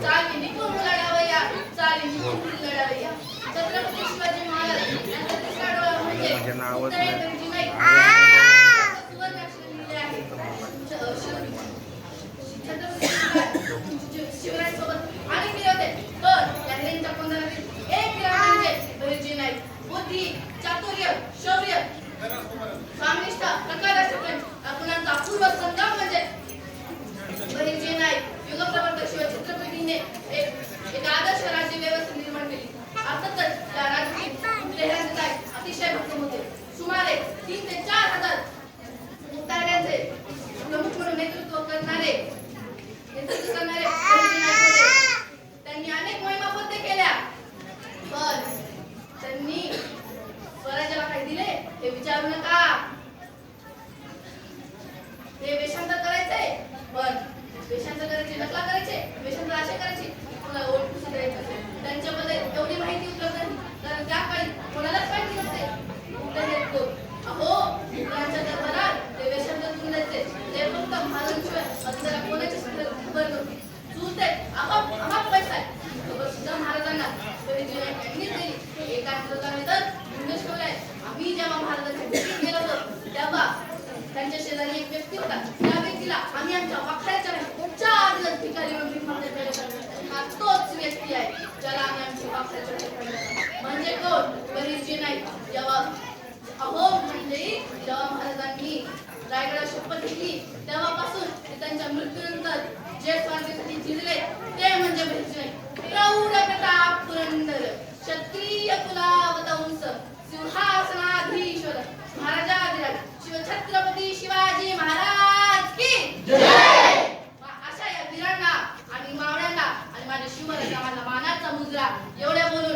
चाली निघून लढावया, चाली निघून लढावया. छत्रपती शिवाजी महाराज यांचा तिसरा डोळा म्हणजे उत्तरेकडची नाही. सुवर्णाक्षरात लिहिलेले आहे. छत्रपती शिवराय सोबत आणि केले होते, तर त्या हिऱ्यांच्या पंधरातील एक हिरा म्हणजे बहिर्जी नाईक. बुद्धी, चातुर्य, शौर्य, स्वामिनिष्ठा, प्रकाराष्ट्रप्रेम या गुणांचा अपूर्व संगम म्हणजे बहिर्जी नाईक. युगप्रवर्तक शिवाय छत्रपतीने एक आदर्श राज्य व्यवस्था निर्माण केली. अर्थातच त्या राज्यातील हिऱ्यांचे नाईक अतिशय भक्कम होते. सुमारे 3 ते 4 हजार मुक्तागारांचे प्रमुख म्हणून नेतृत्व करणारे बहिर्जी नाईक होते. त्यांनी अनेक मोहिमा फत्ते केल्या, पण त्यांनी स्वराज्याला काय दिले हे विचारू नका. हे वेषांतर करायचे, पण वेषांतर करायचे, नकला करायचे, वेषांतर असे करायचे, तुला ओळखू करायचं. त्यांच्याबद्दल एवढी माहिती उपलब्ध नाही, कारण त्या काळी कोणालाच माहिती नसते. अहो, मुलांच्या दरबारात ते वेषांतर करून द्यायचे, ते फक्त महाराजांशिवाय अंतरा कोणाची खबर नव्हती. चूलते आपाप पैसा आहे, खबर सुद्धा महाराजांना बहिर्जी नाईकांनीच दिली. एका प्रकारे तर भुवनेश्वरला आम्ही जेव्हा महाराजांच्या भेटीत गेलो होतो, तेव्हा त्यांच्या शेजारी एक व्यक्ती होता. त्या व्यक्तीला आम्ही आमच्या वाखाऱ्याच्या दिवस भिकारी म्हणून भीक मागण्यात गेलो. हा तोच व्यक्ती आहे ज्याला आम्ही आमच्या वाखाऱ्याच्या म्हणजे कोण? बहिर्जी नाईक. जेव्हा अहो मंडळी, जेव्हा महाराजांनी रायगडावर शपथ घेतली तेव्हापासून ते त्यांच्या मृत्यूनंतर जे स्वार्थीसाठी झिजले ते म्हणजे बहिर्जी नाईक. प्रौढ प्रताप पुरंदर, क्षत्रिय कुलावतंस, सिंहासनाधीश्वर, महाराजाधिराज शिवछत्रपती शिवाजी महाराज की जय. अशा या वीरांना आणि मावळ्यांना आणि माझ्या शिवरायांना माझा मानाचा मुजरा एवढ्या बोलून